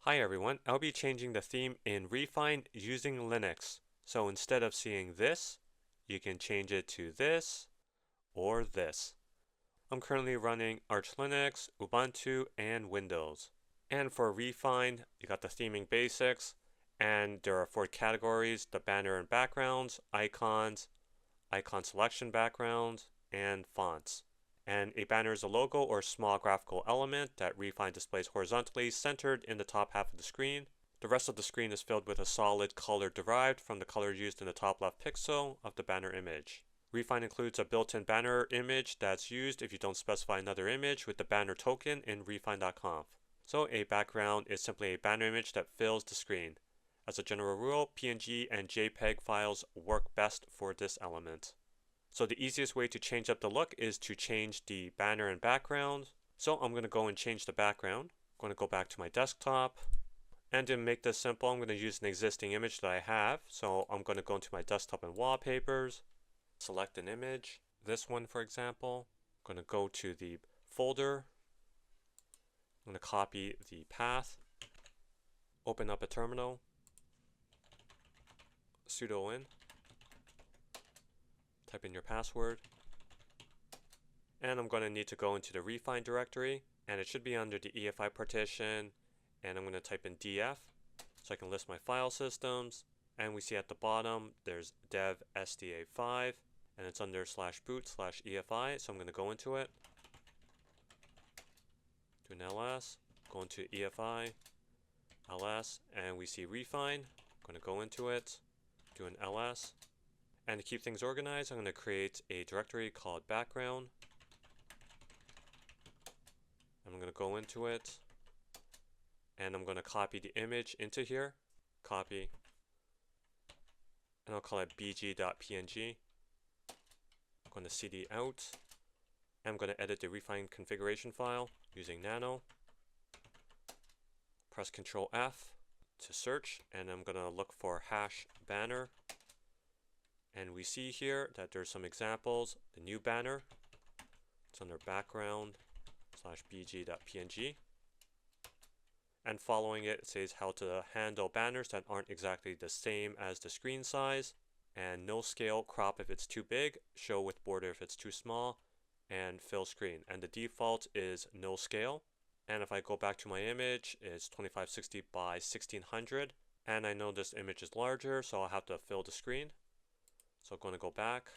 Hi everyone, I'll be changing the theme in rEFInd using Linux. So instead of seeing this, you can change it to this or this. I'm currently running Arch Linux, Ubuntu, and Windows. And for rEFInd, you got the theming basics, and there are 4 categories: the banner and backgrounds, icons, icon selection backgrounds, and fonts. And a banner is a logo or small graphical element that rEFInd displays horizontally centered in the top half of the screen. The rest of the screen is filled with a solid color derived from the color used in the top left pixel of the banner image. rEFInd includes a built-in banner image that's used if you don't specify another image with the banner token in rEFInd.conf. So a background is simply a banner image that fills the screen. As a general rule, PNG and JPEG files work best for this element. So the easiest way to change up the look is to change the banner and background. So I'm going to go and change the background. I'm going to go back to my desktop. And to make this simple, I'm going to use an existing image that I have. So I'm going to go into my desktop and wallpapers, select an image, this one for example. I'm going to go to the folder. I'm going to copy the path, open up a terminal, sudo in, type in your password, and I'm going to need to go into the rEFInd directory, and it should be under the EFI partition, and I'm going to type in df so I can list my file systems, and we see at the bottom there's dev sda5, and it's under /boot/EFI, so I'm going to go into it, do an ls, go into EFI, ls, and we see rEFInd. I'm going to go into it, do an ls, and to keep things organized, I'm going to create a directory called background. I'm going to go into it, and I'm going to copy the image into here, copy, and I'll call it bg.png. I'm going to cd out, and I'm going to edit the rEFInd configuration file using nano. Press Ctrl F to search, and I'm going to look for hash banner. And we see here that there's some examples. The new banner, it's under background /bg.png. And following it, it says how to handle banners that aren't exactly the same as the screen size. And no scale, crop if it's too big, show with border if it's too small, and fill screen. And the default is no scale. And if I go back to my image, it's 2560 by 1600. And I know this image is larger, so I'll have to fill the screen. So I'm going to go back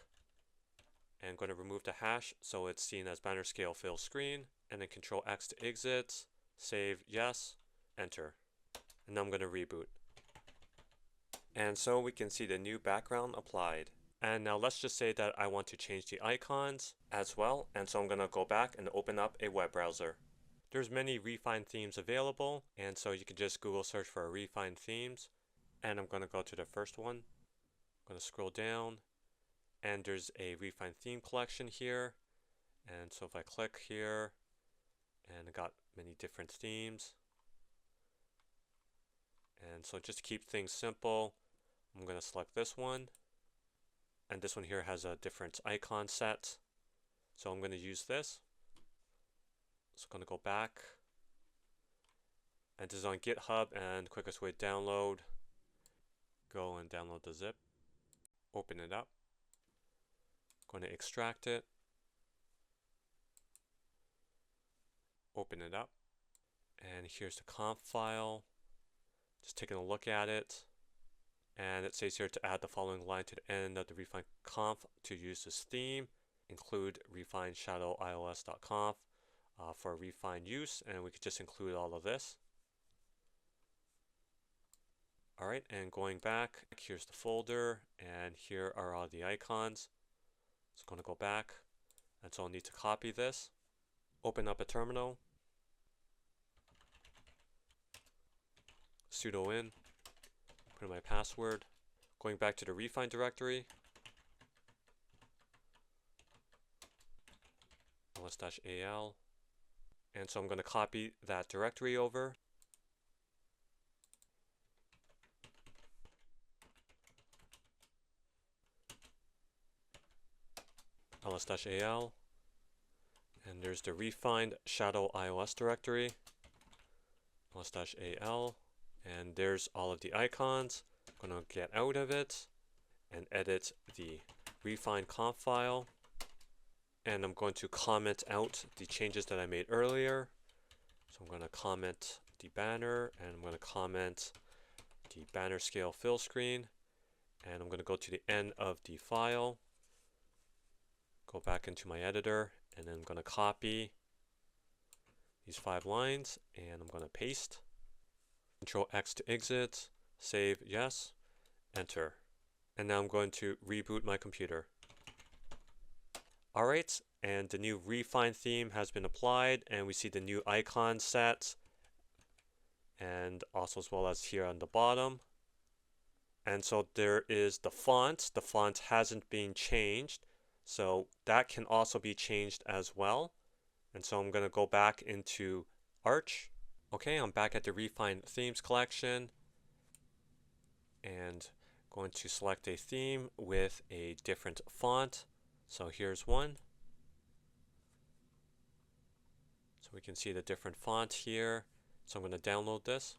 and I'm going to remove the hash so it's seen as banner scale fill screen, and then Control X to exit, save yes, enter. And now I'm going to reboot. And so we can see the new background applied. And now let's just say that I want to change the icons as well, and so I'm going to go back and open up a web browser. There's many rEFInd themes available, and so you can just Google search for rEFInd themes, and I'm going to go to the first one. I'm going to scroll down, and there's a rEFInd theme collection here, and so if I click here, and I got many different themes, and so just to keep things simple, I'm going to select this one, and this one here has a different icon set, so I'm going to use this. So I'm going to go back, and this is on GitHub, and the quickest way to download, go and download the zip, open it up, going to extract it, open it up, and here's the conf file. Just taking a look at it, and it says here to add the following line to the end of the rEFInd conf to use this theme, include rEFInd shadow ios.conf for rEFInd use, and we could just include all of this. Alright, and going back, here's the folder, and here are all the icons. So I'm going to go back, and so I'll need to copy this, open up a terminal, sudo in, put in my password, going back to the rEFInd directory, ls-al, and so I'm going to copy that directory over, ls-al, and there's the rEFInd shadow ios directory. /al, and there's all of the icons. I'm going to get out of it and edit the rEFInd conf file, and I'm going to comment out the changes that I made earlier. So I'm going to comment the banner, and I'm going to comment the banner scale fill screen, and I'm going to go to the end of the file, go back into my editor, and then I'm going to copy these 5 lines, and I'm going to paste. Control X to exit, save yes, enter. And now I'm going to reboot my computer. Alright, and the new rEFInd theme has been applied, and we see the new icon set, and also as well as here on the bottom. And so there is the font. The font hasn't been changed, so that can also be changed as well. And so I'm going to go back into Arch. Okay, I'm back at the rEFInd themes collection, and going to select a theme with a different font. So here's one. So we can see the different font here. So I'm going to download this.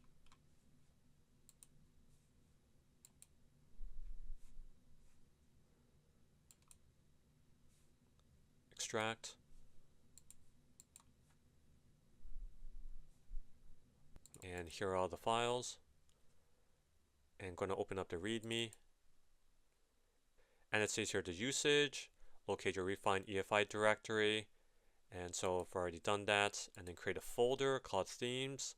Extract. And here are all the files. And I'm going to open up the README. And it says here the usage, locate your rEFInd EFI directory. And so I've already done that. And then create a folder called themes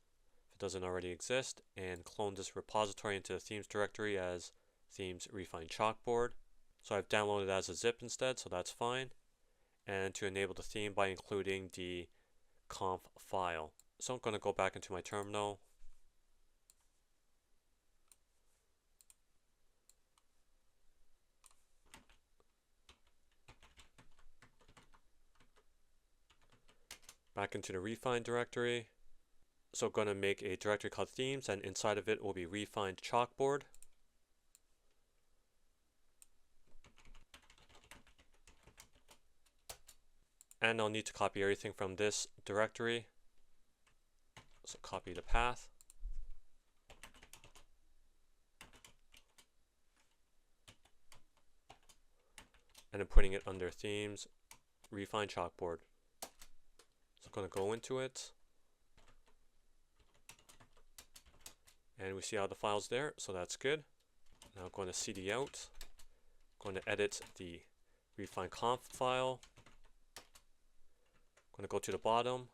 if it doesn't already exist. And clone this repository into the themes directory as themes rEFInd chalkboard. So I've downloaded it as a zip instead, so that's fine. And to enable the theme by including the conf file. So I'm going to go back into my terminal. Back into the rEFInd directory. So I'm going to make a directory called themes, and inside of it will be rEFInd chalkboard. And I'll need to copy everything from this directory. So copy the path. And then putting it under themes, rEFInd chalkboard. So I'm going to go into it. And we see all the files there, so that's good. Now I'm going to cd out. I'm going to edit the rEFInd conf file. I'm going to go to the bottom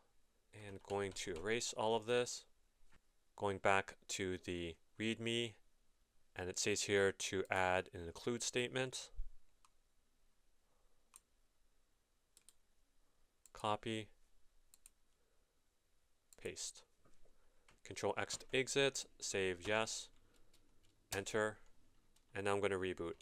and going to erase all of this. Going back to the README, and it says here to add an include statement. Copy, paste. Control X to exit, save yes, enter, and now I'm going to reboot.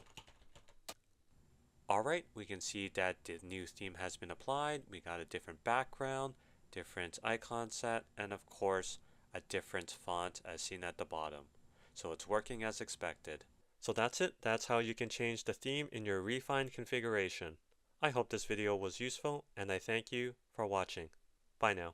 Alright, we can see that the new theme has been applied. We got a different background, different icon set, and of course a different font as seen at the bottom. So it's working as expected. So that's it. That's how you can change the theme in your rEFInd configuration. I hope this video was useful, and I thank you for watching. Bye now.